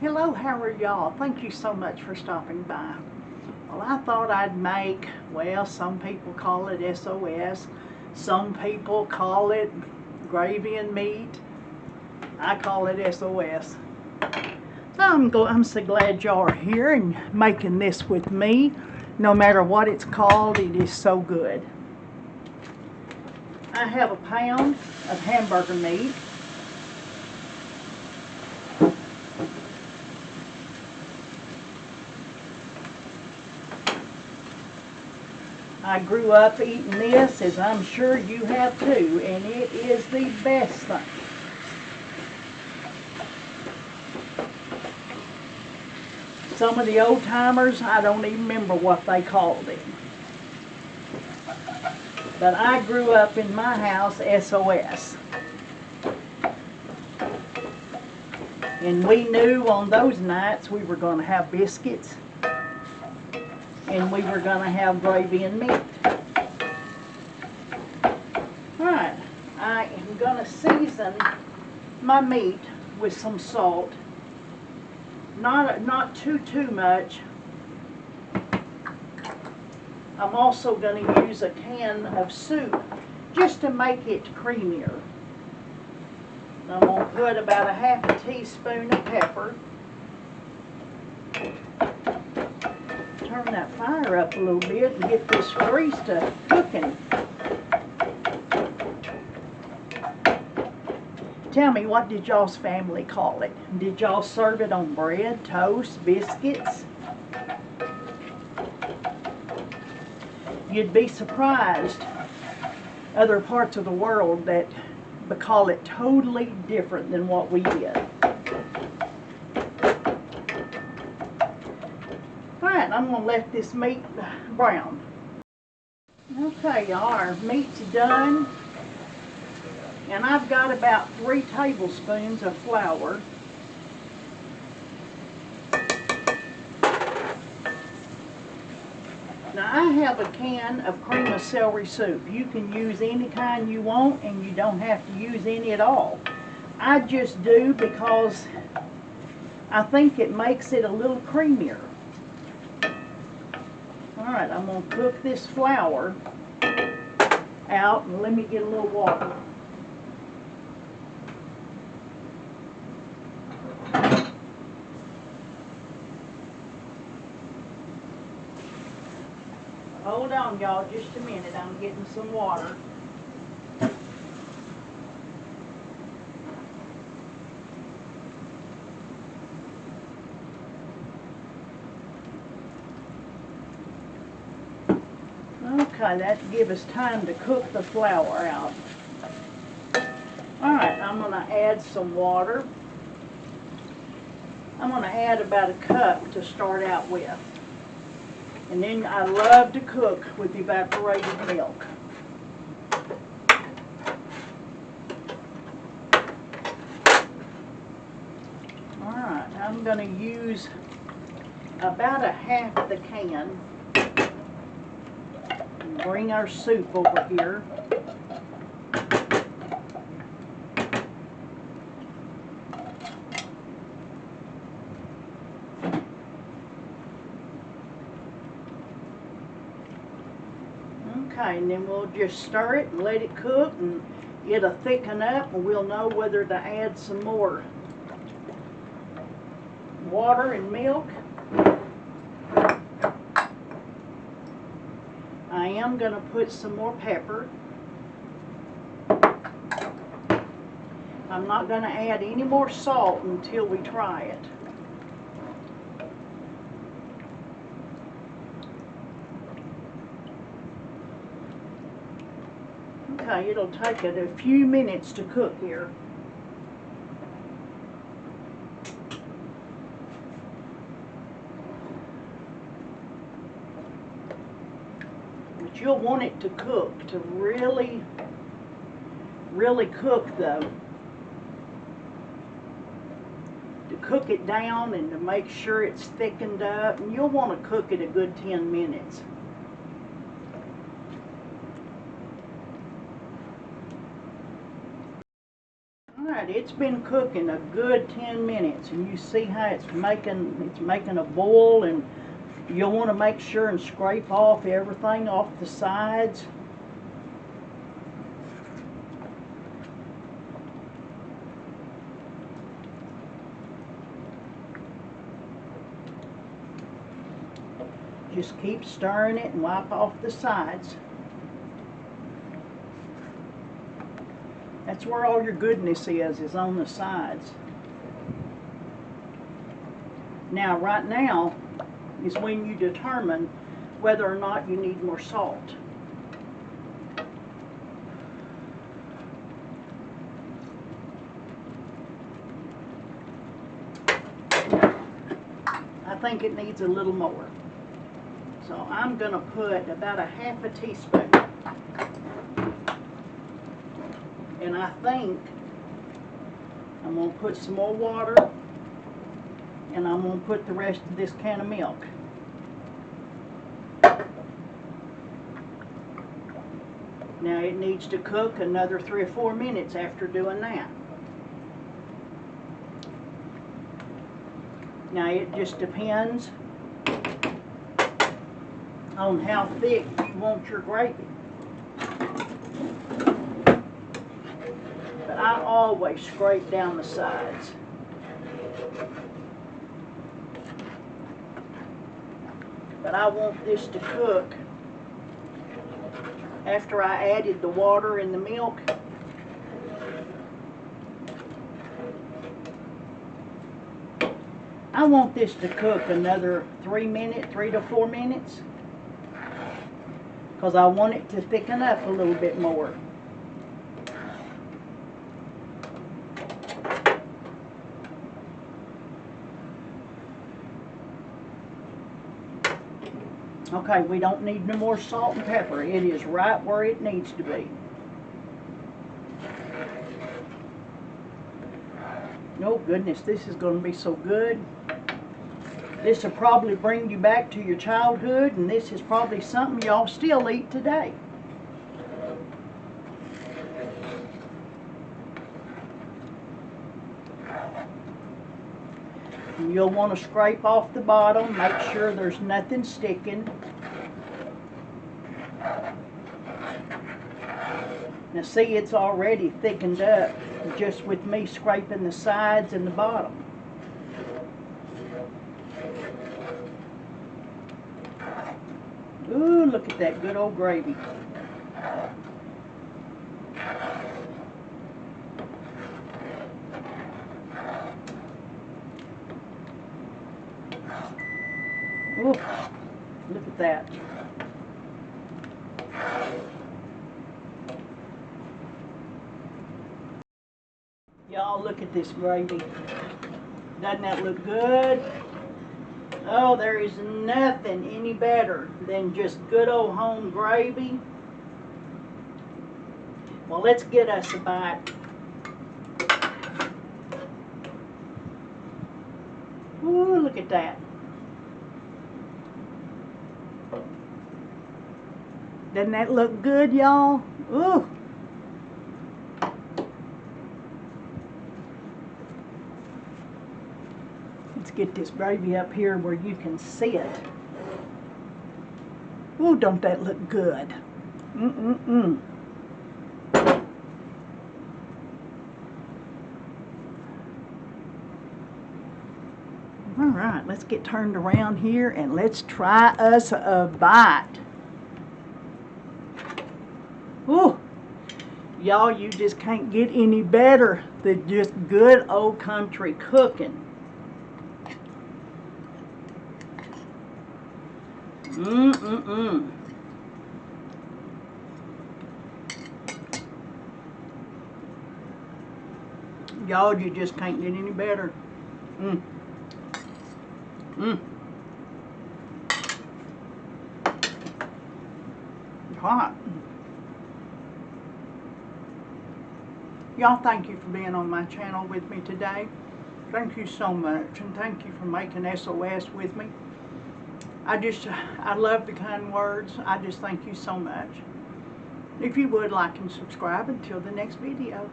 Hello, how are y'all? Thank you so much for stopping by. Well, I thought I'd make, well, some people call it SOS, some people call it gravy and meat. I call it SOS. I'm so glad y'all are here and making this with me. No matter what it's called, it is so good. I have a pound of hamburger meat. I grew up eating this, as I'm sure you have too, and it is the best thing. Some of the old timers, I don't even remember what they called it. But I grew up in my house SOS. And we knew on those nights we were going to have biscuits and we were going to have gravy and meat. Alright, I am going to season my meat with some salt. Not too much. I'm also going to use a can of soup just to make it creamier. I'm going to put about a half a teaspoon of pepper. Turn that fire up a little bit and get this grease to cooking. Tell me, what did y'all's family call it? Did y'all serve it on bread, toast, biscuits? You'd be surprised other parts of the world that call it totally different than what we did. Alright, I'm going to let this meat brown. Okay, y'all, our meat's done. And I've got about 3 tablespoons of flour. Now I have a can of cream of celery soup. You can use any kind you want and you don't have to use any at all. I just do because I think it makes it a little creamier. Alright, I'm going to cook this flour out and let me get a little water. Hold on, y'all, just a minute. I'm getting some water. Okay, that gives us time to cook the flour out. Alright, I'm going to add some water. I'm going to add about a cup to start out with. And then I love to cook with evaporated milk. Alright, I'm going to use about a half the can. Bring our soup over here. Okay, and then we'll just stir it and let it cook, and it'll thicken up, and we'll know whether to add some more water and milk. I am going to put some more pepper. I'm not going to add any more salt until we try it. Okay, it'll take it a few minutes to cook here. But you'll want it to cook, to really cook though. To cook it down and to make sure it's thickened up. And you'll want to cook it a good 10 minutes. Alright, it's been cooking a good 10 minutes, and you see how it's making a boil, and you'll want to make sure and scrape off everything off the sides. Just keep stirring it and wipe off the sides. That's where all your goodness is on the sides. Now, right now is when you determine whether or not you need more salt. I think it needs a little more. So I'm going to put about a half a teaspoon. And I think I'm going to put some more water, and I'm going to put the rest of this can of milk. Now it needs to cook another 3 or 4 minutes after doing that. Now it just depends on how thick you want your gravy. But I always scrape down the sides. But I want this to cook after I added the water and the milk. I want this to cook another 3 to 4 minutes, because I want it to thicken up a little bit more. Okay, we don't need no more salt and pepper. It is right where it needs to be. Oh goodness, this is going to be so good. This will probably bring you back to your childhood, and this is probably something y'all still eat today. And you'll want to scrape off the bottom, make sure there's nothing sticking. Now see, it's already thickened up just with me scraping the sides and the bottom. Ooh, look at that good old gravy. Ooh, look at that. Y'all, look at this gravy. Doesn't that look good? Oh, there is nothing any better than just good old home gravy. Well, let's get us a bite. Ooh, look at that. Doesn't that look good, y'all? Ooh. Let's get this gravy up here where you can see it. Ooh, don't that look good? Mm-mm-mm. All right, let's get turned around here and let's try us a bite. Ooh, y'all, you just can't get any better than just good old country cooking. Mm-mm-mm. Y'all, you just can't get any better. Mm. Mm. It's hot. Y'all, thank you for being on my channel with me today. Thank you so much, and thank you for making SOS with me. I love the kind words. I just thank you so much. If you would like and subscribe until the next video.